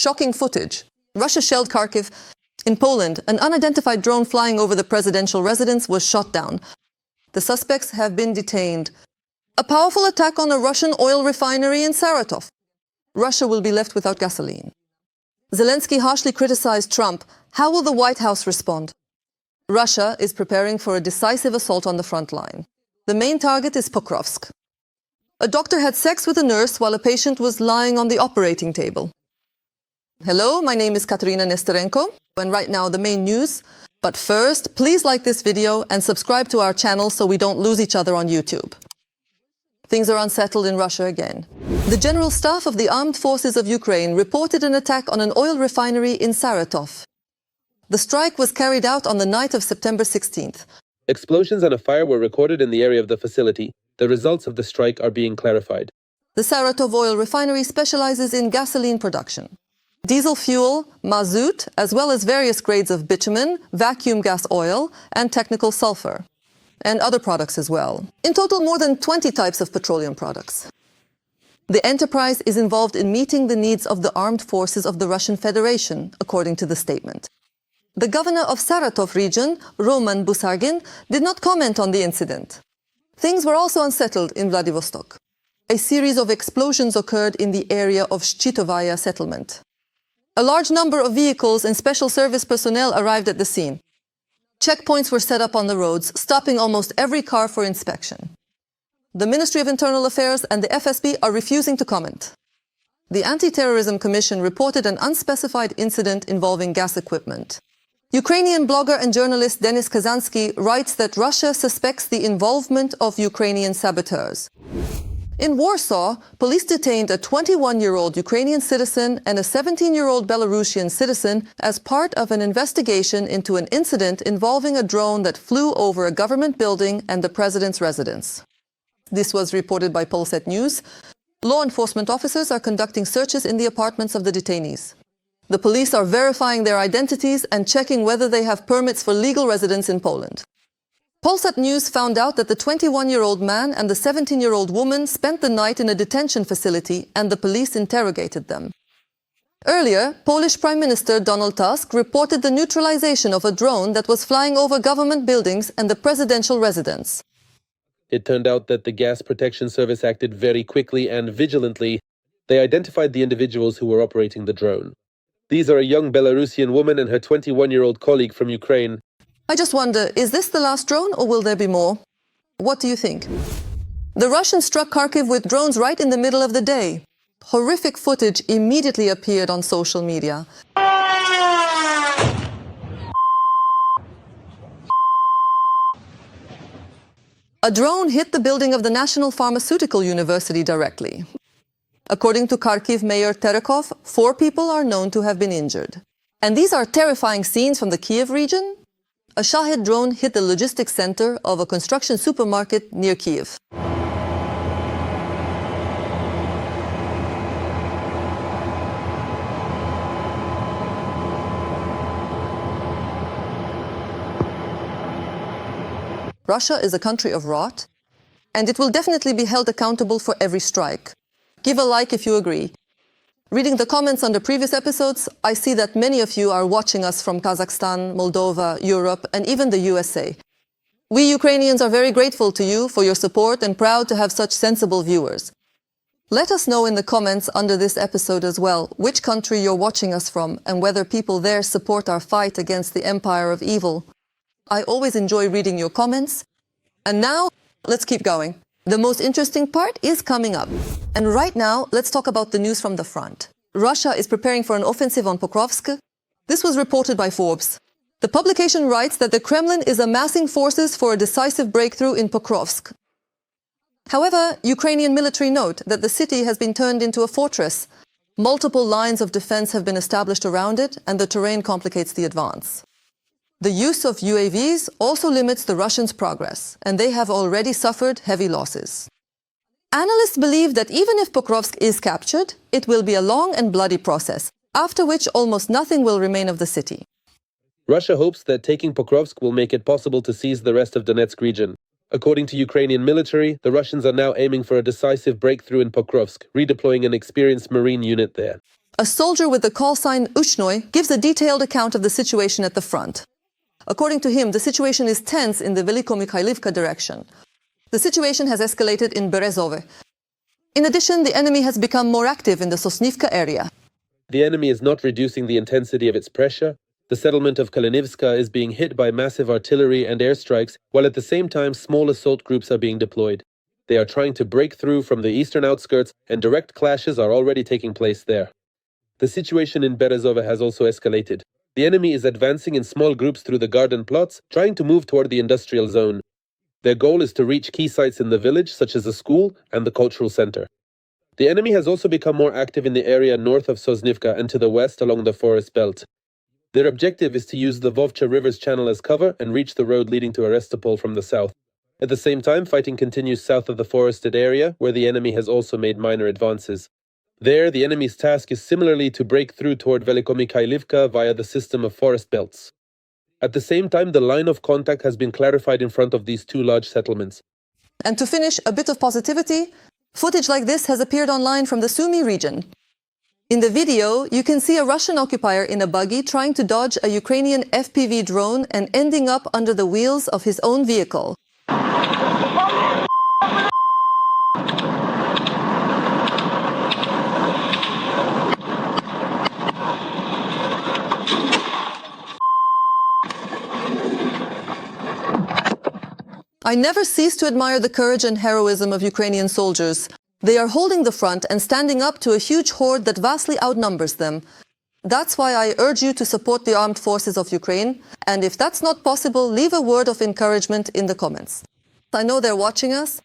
Shocking footage. Russia shelled Kharkiv. In Poland, an unidentified drone flying over the presidential residence was shot down. The suspects have been detained. A powerful attack on a Russian oil refinery in Saratov. Russia will be left without gasoline. Zelensky harshly criticized Trump. How will the White House respond? Russia is preparing for a decisive assault on the front line. The main target is Pokrovsk. A doctor had sex with a nurse while a patient was lying on the operating table. Hello, my name is Katerina Nesterenko, and right now the main news. But first, please like this video and subscribe to our channel so we don't lose each other on YouTube. Things are unsettled in Russia again. The General Staff of the Armed Forces of Ukraine reported an attack on an oil refinery in Saratov. The strike was carried out on the night of September 16th. Explosions and a fire were recorded in the area of the facility. The results of the strike are being clarified. The Saratov oil refinery specializes in gasoline production. Diesel fuel, mazout, as well as various grades of bitumen, vacuum gas oil, and technical sulfur. And other products as well. In total, more than 20 types of petroleum products. The enterprise is involved in meeting the needs of the armed forces of the Russian Federation, according to the statement. The governor of Saratov region, Roman Busargin, did not comment on the incident. Things were also unsettled in Vladivostok. A series of explosions occurred in the area of Shchitovaya settlement. A large number of vehicles and special service personnel arrived at the scene. Checkpoints were set up on the roads, stopping almost every car for inspection. The Ministry of Internal Affairs and the FSB are refusing to comment. The Anti-Terrorism Commission reported an unspecified incident involving gas equipment. Ukrainian blogger and journalist Denis Kazansky writes that Russia suspects the involvement of Ukrainian saboteurs. In Warsaw, police detained a 21-year-old Ukrainian citizen and a 17-year-old Belarusian citizen as part of an investigation into an incident involving a drone that flew over a government building and the president's residence. This was reported by Polsat News. Law enforcement officers are conducting searches in the apartments of the detainees. The police are verifying their identities and checking whether they have permits for legal residence in Poland. Polsat News found out that the 21-year-old man and the 17-year-old woman spent the night in a detention facility and the police interrogated them. Earlier, Polish Prime Minister Donald Tusk reported the neutralization of a drone that was flying over government buildings and the presidential residence. It turned out that the Gas Protection Service acted very quickly and vigilantly. They identified the individuals who were operating the drone. These are a young Belarusian woman and her 21-year-old colleague from Ukraine. I just wonder, is this the last drone or will there be more? What do you think? The Russians struck Kharkiv with drones right in the middle of the day. Horrific footage immediately appeared on social media. A drone hit the building of the National Pharmaceutical University directly. According to Kharkiv Mayor Terekov, 4 people are known to have been injured. And these are terrifying scenes from the Kiev region. A Shahed drone hit the logistics center of a construction supermarket near Kiev. Russia is a country of rot, and it will definitely be held accountable for every strike. Give a like if you agree. Reading the comments under previous episodes, I see that many of you are watching us from Kazakhstan, Moldova, Europe, and even the USA. We Ukrainians are very grateful to you for your support and proud to have such sensible viewers. Let us know in the comments under this episode as well which country you're watching us from and whether people there support our fight against the empire of evil. I always enjoy reading your comments. And now, let's keep going. The most interesting part is coming up. And right now, let's talk about the news from the front. Russia is preparing for an offensive on Pokrovsk. This was reported by Forbes. The publication writes that the Kremlin is amassing forces for a decisive breakthrough in Pokrovsk. However, Ukrainian military note that the city has been turned into a fortress. Multiple lines of defense have been established around it, and the terrain complicates the advance. The use of UAVs also limits the Russians' progress, and they have already suffered heavy losses. Analysts believe that even if Pokrovsk is captured, it will be a long and bloody process, after which almost nothing will remain of the city. Russia hopes that taking Pokrovsk will make it possible to seize the rest of Donetsk region. According to Ukrainian military, the Russians are now aiming for a decisive breakthrough in Pokrovsk, redeploying an experienced marine unit there. a soldier with the call sign Ushnoi gives a detailed account of the situation at the front. According to him, the situation is tense in the Veliko-Mikhailivka direction. The situation has escalated in Berezove. In addition, the enemy has become more active in the Sosnivka area. The enemy is not reducing the intensity of its pressure. The settlement of Kalinivska is being hit by massive artillery and airstrikes, while at the same time small assault groups are being deployed. They are trying to break through from the eastern outskirts, and direct clashes are already taking place there. The situation in Berezove has also escalated. The enemy is advancing in small groups through the garden plots, trying to move toward the industrial zone. Their goal is to reach key sites in the village, such as the school and the cultural center. The enemy has also become more active in the area north of Sosnivka and to the west along the forest belt. Their objective is to use the Vovcha River's channel as cover and reach the road leading to Arestopol from the south. At the same time, fighting continues south of the forested area, where the enemy has also made minor advances. There, the enemy's task is similarly to break through toward Veliko-Mikhailivka via the system of forest belts. At the same time, the line of contact has been clarified in front of these two large settlements. And to finish, a bit of positivity. Footage like this has appeared online from the Sumy region. In the video, you can see a Russian occupier in a buggy trying to dodge a Ukrainian FPV drone and ending up under the wheels of his own vehicle. I never cease to admire the courage and heroism of Ukrainian soldiers. They are holding the front and standing up to a huge horde that vastly outnumbers them. That's why I urge you to support the armed forces of Ukraine, and if that's not possible, leave a word of encouragement in the comments. I know they're watching us.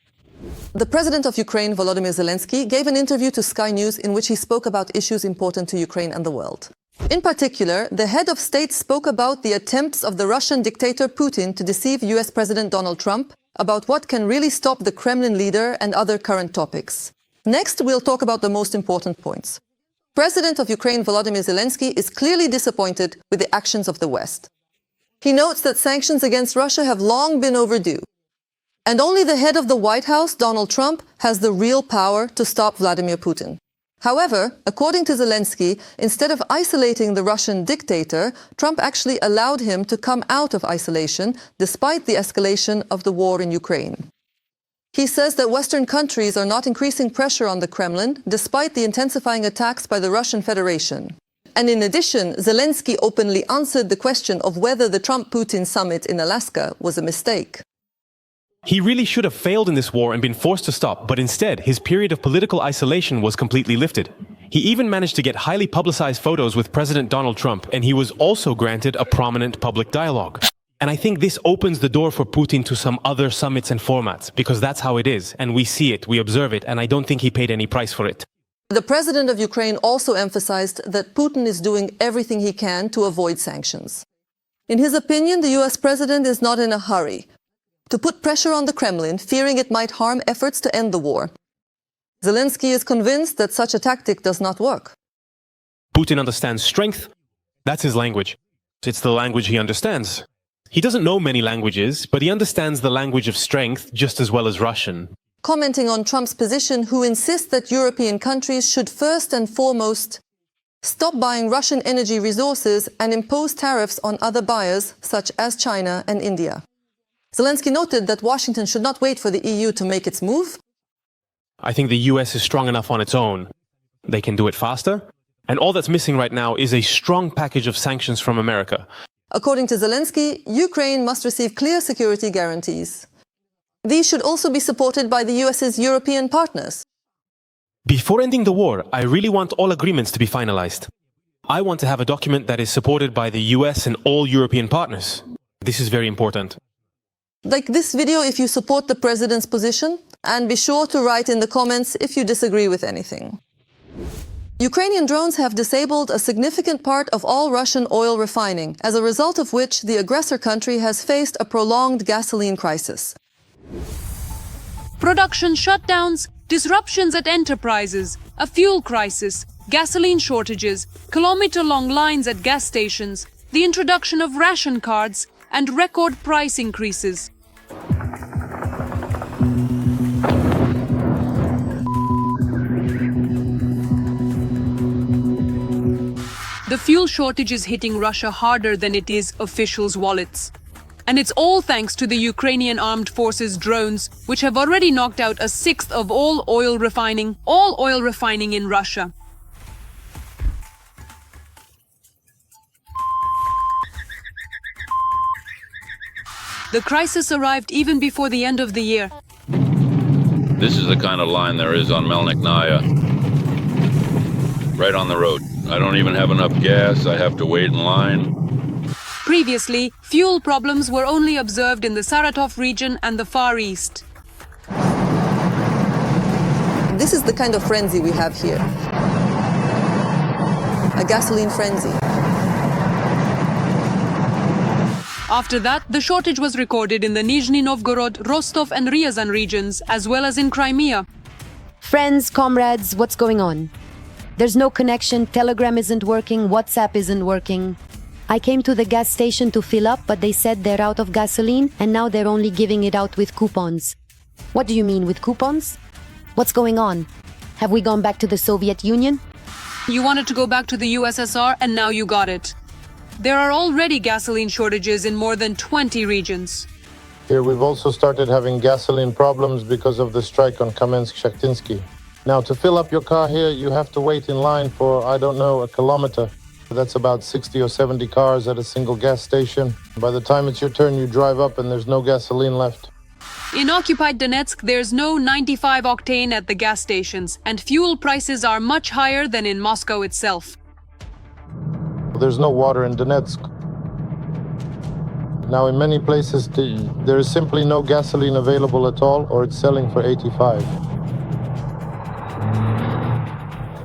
The President of Ukraine, Volodymyr Zelensky, gave an interview to Sky News in which he spoke about issues important to Ukraine and the world. In particular, the head of state spoke about the attempts of the Russian dictator Putin to deceive US President Donald Trump about what can really stop the Kremlin leader and other current topics. Next, we'll talk about the most important points. President of Ukraine Volodymyr Zelensky is clearly disappointed with the actions of the West. He notes that sanctions against Russia have long been overdue. And only the head of the White House, Donald Trump, has the real power to stop Vladimir Putin. However, according to Zelensky, instead of isolating the Russian dictator, Trump actually allowed him to come out of isolation despite the escalation of the war in Ukraine. He says that Western countries are not increasing pressure on the Kremlin despite the intensifying attacks by the Russian Federation. And in addition, Zelensky openly answered the question of whether the Trump-Putin summit in Alaska was a mistake. He really should have failed in this war and been forced to stop, but instead, his period of political isolation was completely lifted. He even managed to get highly publicized photos with President Donald Trump, and he was also granted a prominent public dialogue. And I think this opens the door for Putin to some other summits and formats, because that's how it is, and we see it, we observe it, and I don't think he paid any price for it. The President of Ukraine also emphasized that Putin is doing everything he can to avoid sanctions. In his opinion, the US President is not in a hurry to put pressure on the Kremlin, fearing it might harm efforts to end the war. Zelensky is convinced that such a tactic does not work. Putin understands strength. That's his language. It's the language he understands. He doesn't know many languages, but he understands the language of strength just as well as Russian. Commenting on Trump's position, who insists that European countries should first and foremost stop buying Russian energy resources and impose tariffs on other buyers, such as China and India. Zelensky noted that Washington should not wait for the EU to make its move. I think the US is strong enough on its own. They can do it faster. And all that's missing right now is a strong package of sanctions from America. According to Zelensky, Ukraine must receive clear security guarantees. These should also be supported by the US's European partners. Before ending the war, I really want all agreements to be finalized. I want to have a document that is supported by the US and all European partners. This is very important. Like this video if you support the president's position, and be sure to write in the comments if you disagree with anything. Ukrainian drones have disabled a significant part of all Russian oil refining, as a result of which the aggressor country has faced a prolonged gasoline crisis. Production shutdowns, disruptions at enterprises, a fuel crisis, gasoline shortages, kilometer-long lines at gas stations, the introduction of ration cards, and record price increases. The fuel shortage is hitting Russia harder than it is officials' wallets. And it's all thanks to the Ukrainian armed forces' drones, which have already knocked out a sixth of all oil refining in Russia. The crisis arrived even before the end of the year. This is the kind of line there is on Melniknaya. Right on the road. I don't even have enough gas, I have to wait in line. Previously, fuel problems were only observed in the Saratov region and the Far East. This is the kind of frenzy we have here. A gasoline frenzy. After that, the shortage was recorded in the Nizhny Novgorod, Rostov and Ryazan regions, as well as in Crimea. Friends, comrades, what's going on? There's no connection, Telegram isn't working, WhatsApp isn't working. I came to the gas station to fill up, but they said they're out of gasoline, and now they're only giving it out with coupons. What do you mean, with coupons? What's going on? Have we gone back to the Soviet Union? You wanted to go back to the USSR, and now you got it. There are already gasoline shortages in more than 20 regions. Here we've also started having gasoline problems because of the strike on Kamensk-Shakhtinsky. Now, to fill up your car here, you have to wait in line for, I don't know, a kilometer. That's about 60 or 70 cars at a single gas station. By the time it's your turn, you drive up and there's no gasoline left. In occupied Donetsk, there's no 95 octane at the gas stations, and fuel prices are much higher than in Moscow itself. There's no water in Donetsk. Now, in many places, there is simply no gasoline available at all, or it's selling for 85.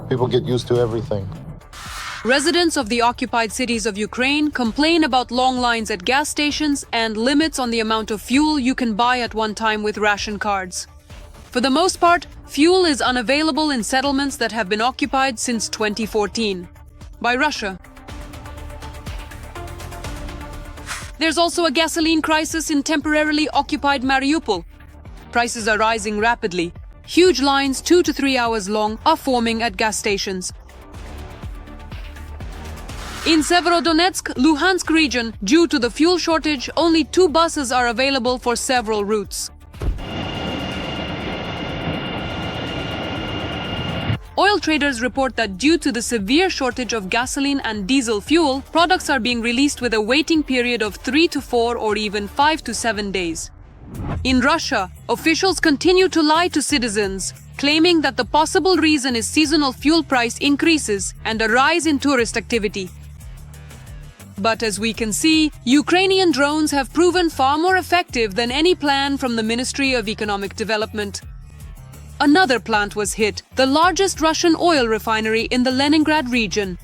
People get used to everything. Residents of the occupied cities of Ukraine complain about long lines at gas stations and limits on the amount of fuel you can buy at one time with ration cards. For the most part, fuel is unavailable in settlements that have been occupied since 2014 by Russia. There's also a gasoline crisis in temporarily occupied Mariupol. Prices are rising rapidly. Huge lines, 2 to 3 hours long, are forming at gas stations. In Severodonetsk, Luhansk region, due to the fuel shortage, only 2 buses are available for several routes. Oil traders report that due to the severe shortage of gasoline and diesel fuel, products are being released with a waiting period of 3 to 4 or even 5 to 7 days. In Russia, officials continue to lie to citizens, claiming that the possible reason is seasonal fuel price increases and a rise in tourist activity. But as we can see, Ukrainian drones have proven far more effective than any plan from the Ministry of Economic Development. Another plant was hit, the largest Russian oil refinery in the Leningrad region.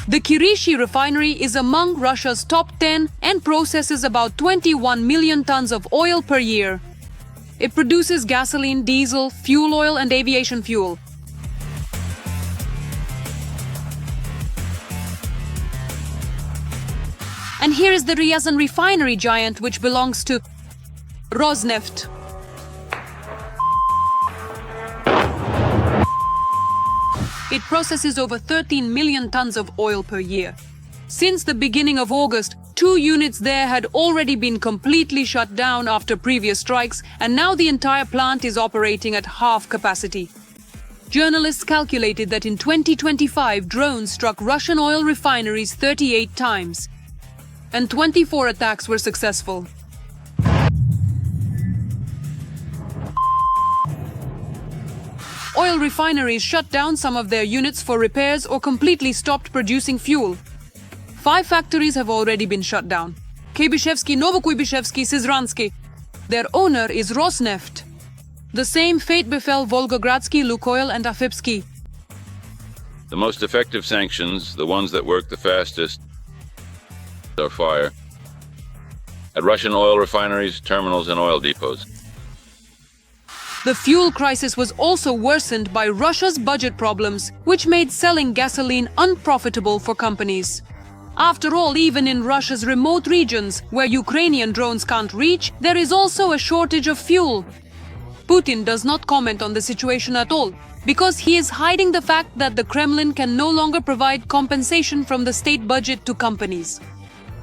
The Kirishi refinery is among Russia's top 10 and processes about 21 million tons of oil per year. It produces gasoline, diesel, fuel oil and aviation fuel. And here is the Ryazan refinery giant, which belongs to Rosneft. It processes over 13 million tons of oil per year. Since the beginning of August, 2 units there had already been completely shut down after previous strikes, and now the entire plant is operating at half capacity. Journalists calculated that in 2025, drones struck Russian oil refineries 38 times, and 24 attacks were successful. Oil refineries shut down some of their units for repairs or completely stopped producing fuel. 5 factories have already been shut down. Kuybishevsky, Novokuybishevsky, Syzransky. Their owner is Rosneft. The same fate befell Volgogradsky, Lukoil and Afipsky. The most effective sanctions, the ones that work the fastest, are fire at Russian oil refineries, terminals and oil depots. The fuel crisis was also worsened by Russia's budget problems, which made selling gasoline unprofitable for companies. After all, even in Russia's remote regions, where Ukrainian drones can't reach, there is also a shortage of fuel. Putin does not comment on the situation at all. because he is hiding the fact that the Kremlin can no longer provide compensation from the state budget to companies.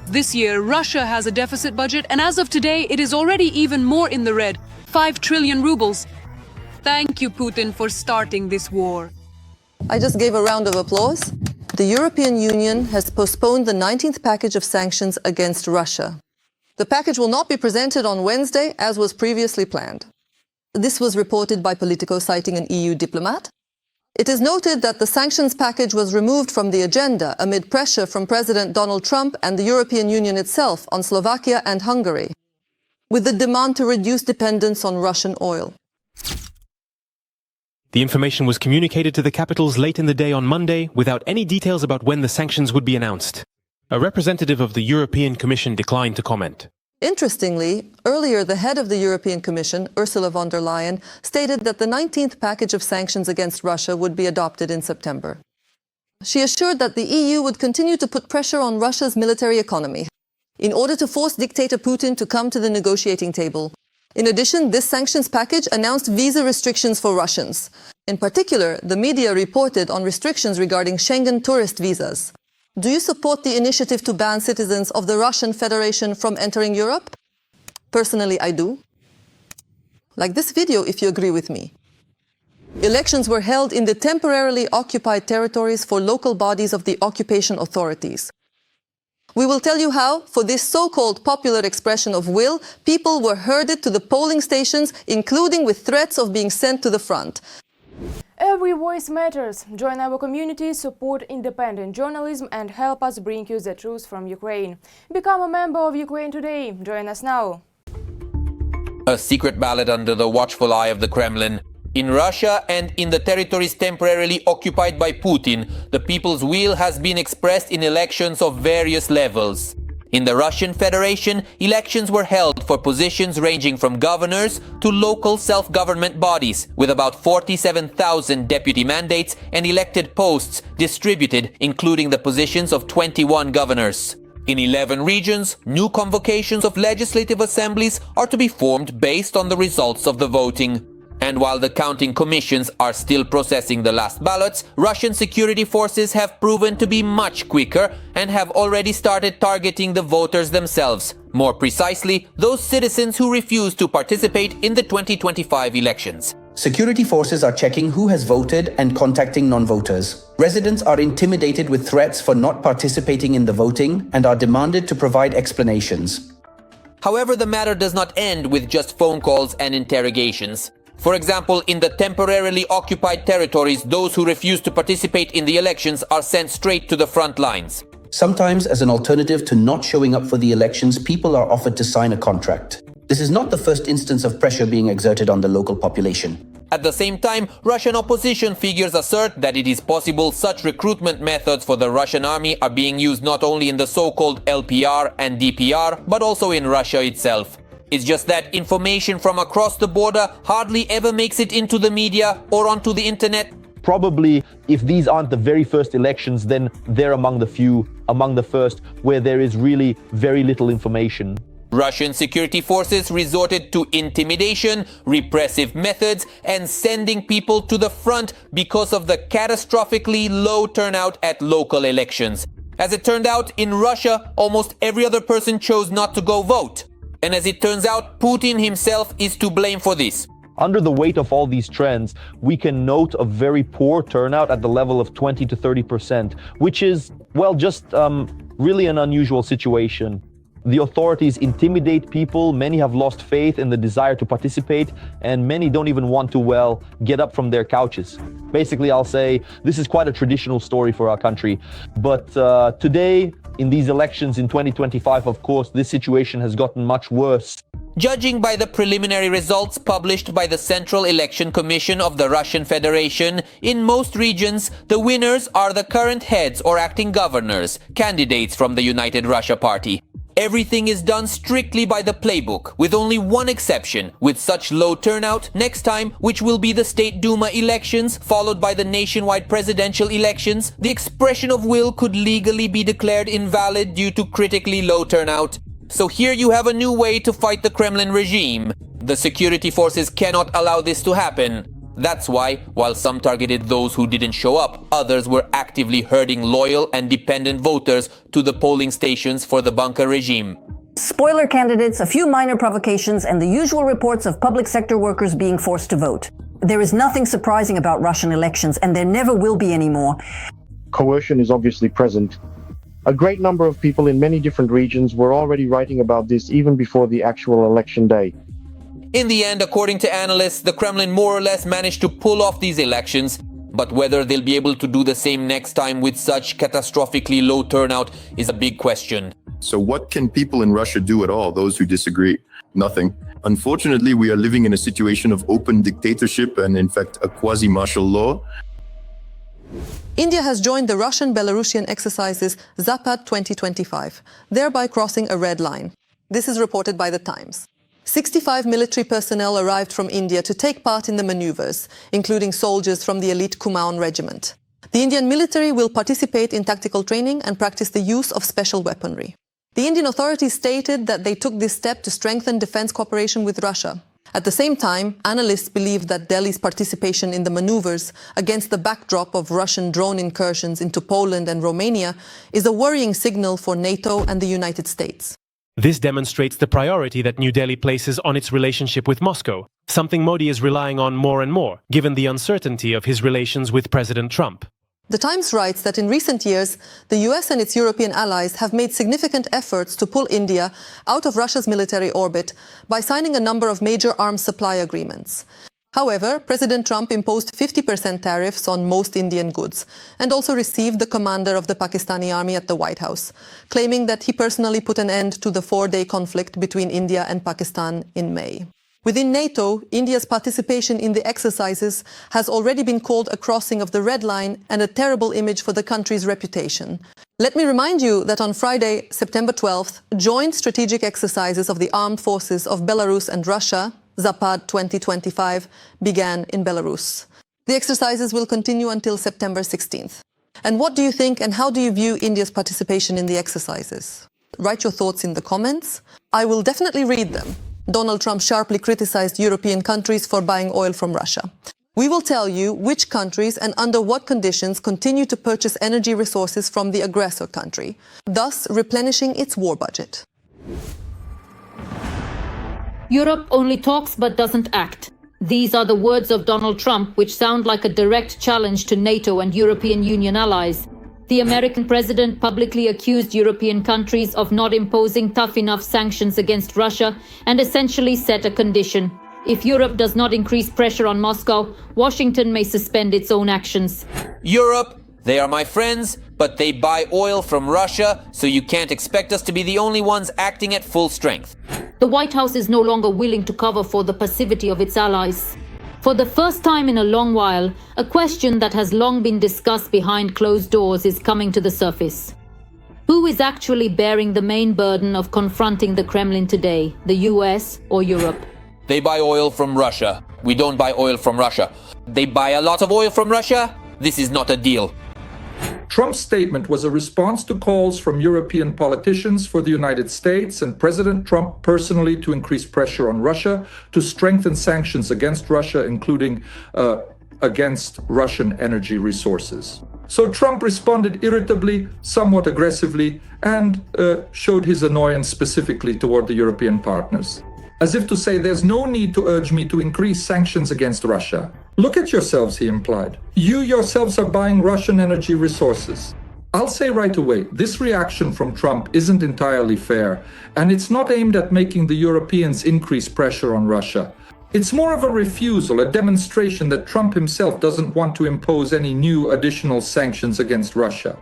This year, Russia has a deficit budget, and as of today, it is already even more in the red, 5 trillion rubles. Thank you, Putin, for starting this war. I just gave a round of applause. The European Union has postponed the 19th package of sanctions against Russia. The package will not be presented on Wednesday, as was previously planned. This was reported by Politico, citing an EU diplomat. It is noted that the sanctions package was removed from the agenda amid pressure from President Donald Trump and the European Union itself on Slovakia and Hungary, with the demand to reduce dependence on Russian oil. The information was communicated to the capitals late in the day on Monday without any details about when the sanctions would be announced. A representative of the European Commission declined to comment. Interestingly, earlier the head of the European Commission, Ursula von der Leyen, stated that the 19th package of sanctions against Russia would be adopted in September. She assured that the EU would continue to put pressure on Russia's military economy in order to force dictator Putin to come to the negotiating table. In addition, this sanctions package announced visa restrictions for Russians. In particular, the media reported on restrictions regarding Schengen tourist visas. Do you support the initiative to ban citizens of the Russian Federation from entering Europe? Personally, I do. Like this video if you agree with me. Elections were held in the temporarily occupied territories for local bodies of the occupation authorities. We will tell you how, for this so-called popular expression of will, people were herded to the polling stations, including with threats of being sent to the front. Every voice matters. Join our community, support independent journalism and help us bring you the truth from Ukraine. Become a member of Ukraine today. Join us now. A secret ballot under the watchful eye of the Kremlin. In Russia and in the territories temporarily occupied by Putin, the people's will has been expressed in elections of various levels. In the Russian Federation, elections were held for positions ranging from governors to local self-government bodies, with about 47,000 deputy mandates and elected posts distributed, including the positions of 21 governors. In 11 regions, new convocations of legislative assemblies are to be formed based on the results of the voting. And while the counting commissions are still processing the last ballots, Russian security forces have proven to be much quicker and have already started targeting the voters themselves. More precisely, those citizens who refuse to participate in the 2025 elections. Security forces are checking who has voted and contacting non-voters. Residents are intimidated with threats for not participating in the voting and are demanded to provide explanations. However, the matter does not end with just phone calls and interrogations. For example, in the temporarily occupied territories, those who refuse to participate in the elections are sent straight to the front lines. Sometimes, as an alternative to not showing up for the elections, people are offered to sign a contract. This is not the first instance of pressure being exerted on the local population. At the same time, Russian opposition figures assert that it is possible such recruitment methods for the Russian army are being used not only in the so-called LPR and DPR, but also in Russia itself. It's just that information from across the border hardly ever makes it into the media or onto the internet. Probably, if these aren't the very first elections, then they're among the few, among the first, where there is really very little information. Russian security forces resorted to intimidation, repressive methods, and sending people to the front because of the catastrophically low turnout at local elections. As it turned out, in Russia, almost every other person chose not to go vote. And as it turns out, Putin himself is to blame for this. Under the weight of all these trends, we can note a very poor turnout at the level of 20 to 30%, which is, well, just really an unusual situation. The authorities intimidate people, many have lost faith in the desire to participate, and many don't even want to, well, get up from their couches. Basically, I'll say this is quite a traditional story for our country. But today, in these elections in 2025, of course, this situation has gotten much worse. Judging by the preliminary results published by the Central Election Commission of the Russian Federation, in most regions, the winners are the current heads or acting governors, candidates from the United Russia Party. Everything is done strictly by the playbook, with only one exception. With such low turnout, next time, which will be the State Duma elections, followed by the nationwide presidential elections, the expression of will could legally be declared invalid due to critically low turnout. So here you have a new way to fight the Kremlin regime. The security forces cannot allow this to happen. That's why, while some targeted those who didn't show up, others were actively herding loyal and dependent voters to the polling stations for the bunker regime. Spoiler candidates, a few minor provocations, and the usual reports of public sector workers being forced to vote. There is nothing surprising about Russian elections, and there never will be anymore. Coercion is obviously present. A great number of people in many different regions were already writing about this even before the actual election day. In the end, according to analysts, the Kremlin more or less managed to pull off these elections, but whether they'll be able to do the same next time with such catastrophically low turnout is a big question. So what can people in Russia do at all, those who disagree? Nothing. Unfortunately, we are living in a situation of open dictatorship and, in fact, a quasi-martial law. India has joined the Russian-Belarusian exercises Zapad 2025, thereby crossing a red line. This is reported by The Times. 65 military personnel arrived from India to take part in the maneuvers, including soldiers from the elite Kumaon regiment. The Indian military will participate in tactical training and practice the use of special weaponry. The Indian authorities stated that they took this step to strengthen defense cooperation with Russia. At the same time, analysts believe that Delhi's participation in the maneuvers against the backdrop of Russian drone incursions into Poland and Romania is a worrying signal for NATO and the United States. This demonstrates the priority that New Delhi places on its relationship with Moscow, something Modi is relying on more and more, given the uncertainty of his relations with President Trump. The Times writes that in recent years, the US and its European allies have made significant efforts to pull India out of Russia's military orbit by signing a number of major arms supply agreements. However, President Trump imposed 50% tariffs on most Indian goods and also received the commander of the Pakistani army at the White House, claiming that he personally put an end to the 4-day conflict between India and Pakistan in May. Within NATO, India's participation in the exercises has already been called a crossing of the red line and a terrible image for the country's reputation. Let me remind you that on Friday, September 12th, joint strategic exercises of the armed forces of Belarus and Russia, Zapad 2025, began in Belarus. The exercises will continue until September 16th. And what do you think and how do you view India's participation in the exercises? Write your thoughts in the comments. I will definitely read them. Donald Trump sharply criticized European countries for buying oil from Russia. We will tell you which countries and under what conditions continue to purchase energy resources from the aggressor country, thus replenishing its war budget. Europe only talks but doesn't act. These are the words of Donald Trump, which sound like a direct challenge to NATO and European Union allies. The American president publicly accused European countries of not imposing tough enough sanctions against Russia and essentially set a condition. If Europe does not increase pressure on Moscow, Washington may suspend its own actions. Europe, they are my friends, but they buy oil from Russia, so you can't expect us to be the only ones acting at full strength. The White House is no longer willing to cover for the passivity of its allies. For the first time in a long while, a question that has long been discussed behind closed doors is coming to the surface. Who is actually bearing the main burden of confronting the Kremlin today, the US or Europe? They buy oil from Russia. We don't buy oil from Russia. They buy a lot of oil from Russia? This is not a deal. Trump's statement was a response to calls from European politicians for the United States and President Trump personally to increase pressure on Russia, to strengthen sanctions against Russia, including against Russian energy resources. So Trump responded irritably, somewhat aggressively, and showed his annoyance specifically toward the European partners. As if to say, there's no need to urge me to increase sanctions against Russia. Look at yourselves, he implied. You yourselves are buying Russian energy resources. I'll say right away, this reaction from Trump isn't entirely fair, and it's not aimed at making the Europeans increase pressure on Russia. It's more of a refusal, a demonstration that Trump himself doesn't want to impose any new additional sanctions against Russia.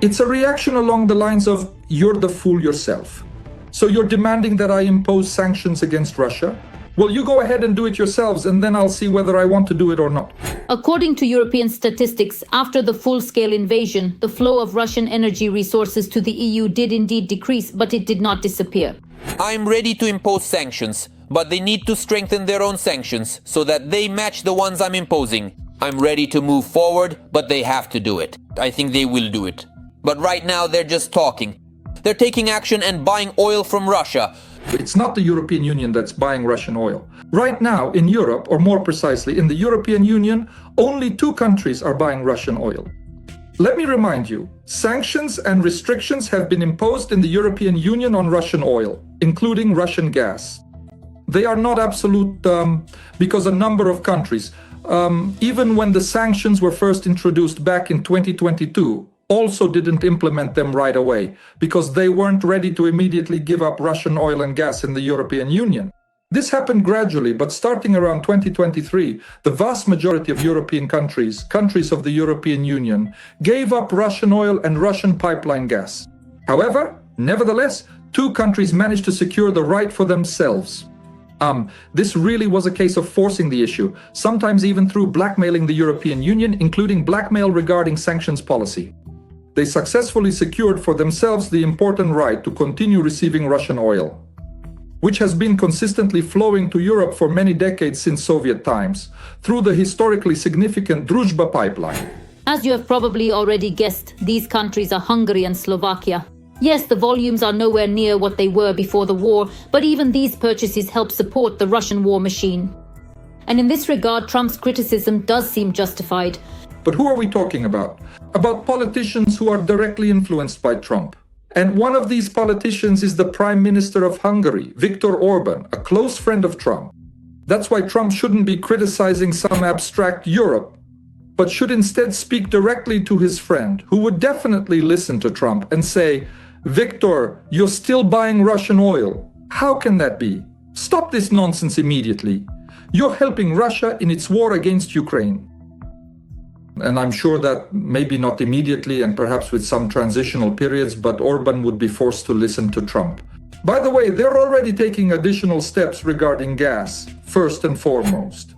It's a reaction along the lines of, you're the fool yourself. So you're demanding that I impose sanctions against Russia? Well, you go ahead and do it yourselves, and then I'll see whether I want to do it or not. According to European statistics, after the full-scale invasion, the flow of Russian energy resources to the EU did indeed decrease, but it did not disappear. I'm ready to impose sanctions, but they need to strengthen their own sanctions so that they match the ones I'm imposing. I'm ready to move forward, but they have to do it. I think they will do it. But right now, they're just talking. They're taking action and buying oil from Russia. It's not the European Union that's buying Russian oil. Right now, in Europe, or more precisely, in the European Union, only 2 countries are buying Russian oil. Let me remind you, sanctions and restrictions have been imposed in the European Union on Russian oil, including Russian gas. They are not absolute because a number of countries, even when the sanctions were first introduced back in 2022, also didn't implement them right away because they weren't ready to immediately give up Russian oil and gas in the European Union. This happened gradually, but starting around 2023, the vast majority of European countries of the European Union, gave up Russian oil and Russian pipeline gas. However, nevertheless, 2 countries managed to secure the right for themselves. This really was a case of forcing the issue, sometimes even through blackmailing the European Union, including blackmail regarding sanctions policy. They successfully secured for themselves the important right to continue receiving Russian oil, which has been consistently flowing to Europe for many decades since Soviet times, through the historically significant Druzhba pipeline. As you have probably already guessed, these countries are Hungary and Slovakia. Yes, the volumes are nowhere near what they were before the war, but even these purchases help support the Russian war machine. And in this regard, Trump's criticism does seem justified. But who are we talking about? About politicians who are directly influenced by Trump. And one of these politicians is the Prime Minister of Hungary, Viktor Orban, a close friend of Trump. That's why Trump shouldn't be criticizing some abstract Europe, but should instead speak directly to his friend, who would definitely listen to Trump and say, Viktor, you're still buying Russian oil. How can that be? Stop this nonsense immediately. You're helping Russia in its war against Ukraine. And I'm sure that maybe not immediately and perhaps with some transitional periods, but Orban would be forced to listen to Trump. By the way, they're already taking additional steps regarding gas, first and foremost.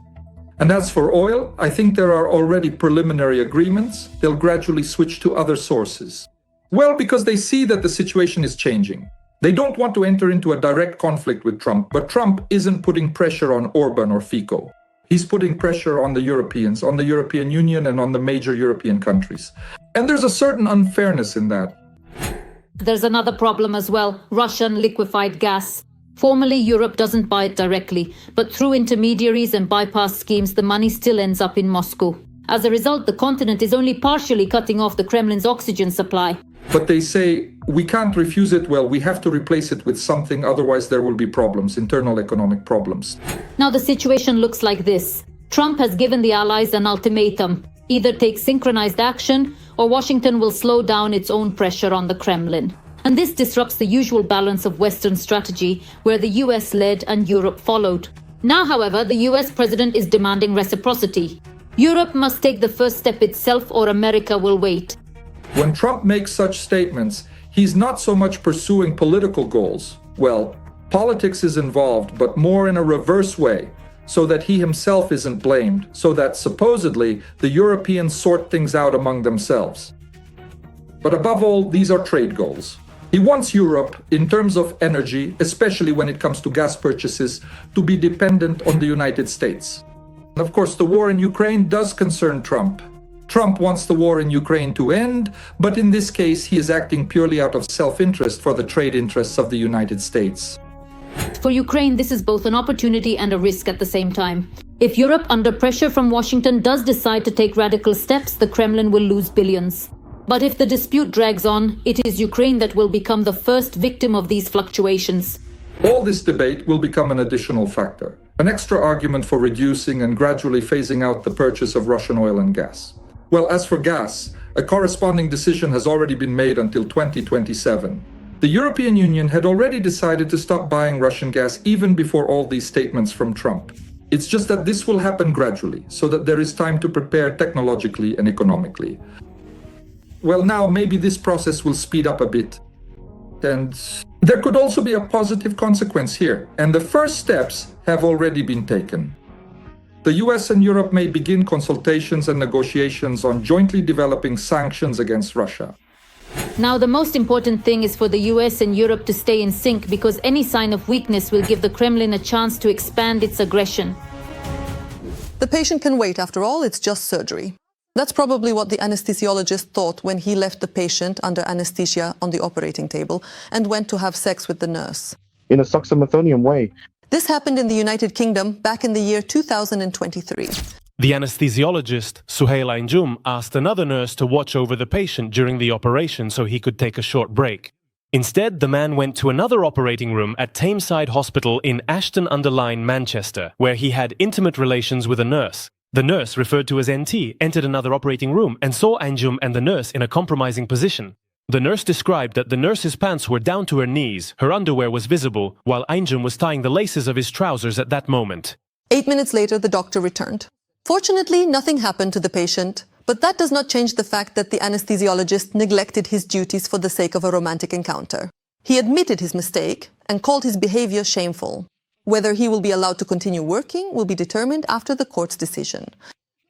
And as for oil, I think there are already preliminary agreements. They'll gradually switch to other sources. Well, because they see that the situation is changing. They don't want to enter into a direct conflict with Trump, but Trump isn't putting pressure on Orban or Fico. He's putting pressure on the Europeans, on the European Union and on the major European countries. And there's a certain unfairness in that. There's another problem as well, Russian liquefied gas. Formally, Europe doesn't buy it directly, but through intermediaries and bypass schemes, the money still ends up in Moscow. As a result, the continent is only partially cutting off the Kremlin's oxygen supply. But they say, we can't refuse it, well, we have to replace it with something, otherwise there will be problems, internal economic problems. Now the situation looks like this. Trump has given the allies an ultimatum. Either take synchronized action, or Washington will slow down its own pressure on the Kremlin. And this disrupts the usual balance of Western strategy, where the US led and Europe followed. Now, however, the US president is demanding reciprocity. Europe must take the first step itself, or America will wait. When Trump makes such statements, he's not so much pursuing political goals. Well, politics is involved, but more in a reverse way, so that he himself isn't blamed, so that supposedly the Europeans sort things out among themselves. But above all, these are trade goals. He wants Europe, in terms of energy, especially when it comes to gas purchases, to be dependent on the United States. And of course, the war in Ukraine does concern Trump. Trump wants the war in Ukraine to end, but in this case, he is acting purely out of self-interest for the trade interests of the United States. For Ukraine, this is both an opportunity and a risk at the same time. If Europe, under pressure from Washington, does decide to take radical steps, the Kremlin will lose billions. But if the dispute drags on, it is Ukraine that will become the first victim of these fluctuations. All this debate will become an additional factor, an extra argument for reducing and gradually phasing out the purchase of Russian oil and gas. Well, as for gas, a corresponding decision has already been made until 2027. The European Union had already decided to stop buying Russian gas even before all these statements from Trump. It's just that this will happen gradually, so that there is time to prepare technologically and economically. Well, now maybe this process will speed up a bit. And there could also be a positive consequence here, and the first steps have already been taken. The US and Europe may begin consultations and negotiations on jointly developing sanctions against Russia. Now, the most important thing is for the US and Europe to stay in sync, because any sign of weakness will give the Kremlin a chance to expand its aggression. The patient can wait, after all, it's just surgery. That's probably what the anesthesiologist thought when he left the patient under anesthesia on the operating table and went to have sex with the nurse. in a suxamethonium way. This happened in the United Kingdom back in the year 2023. The anesthesiologist, Suhail Ainjum, asked another nurse to watch over the patient during the operation so he could take a short break. Instead, the man went to another operating room at Tameside Hospital in Ashton-under-Lyne, Manchester, where he had intimate relations with a nurse. The nurse, referred to as NT, entered another operating room and saw Ainjum and the nurse in a compromising position. The nurse described that the nurse's pants were down to her knees, her underwear was visible, while Ainjum was tying the laces of his trousers at that moment. 8 minutes later, the doctor returned. Fortunately, nothing happened to the patient, but that does not change the fact that the anesthesiologist neglected his duties for the sake of a romantic encounter. He admitted his mistake and called his behavior shameful. Whether he will be allowed to continue working will be determined after the court's decision.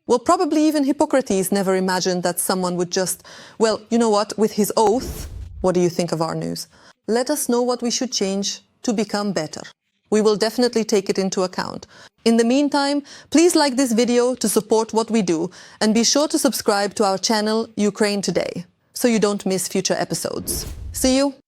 Well, probably even Hippocrates never imagined that someone would just, well, you know what, with his oath, what do you think of our news? Let us know what we should change to become better. We will definitely take it into account. In the meantime, please like this video to support what we do and be sure to subscribe to our channel Ukraine Today so you don't miss future episodes. See you!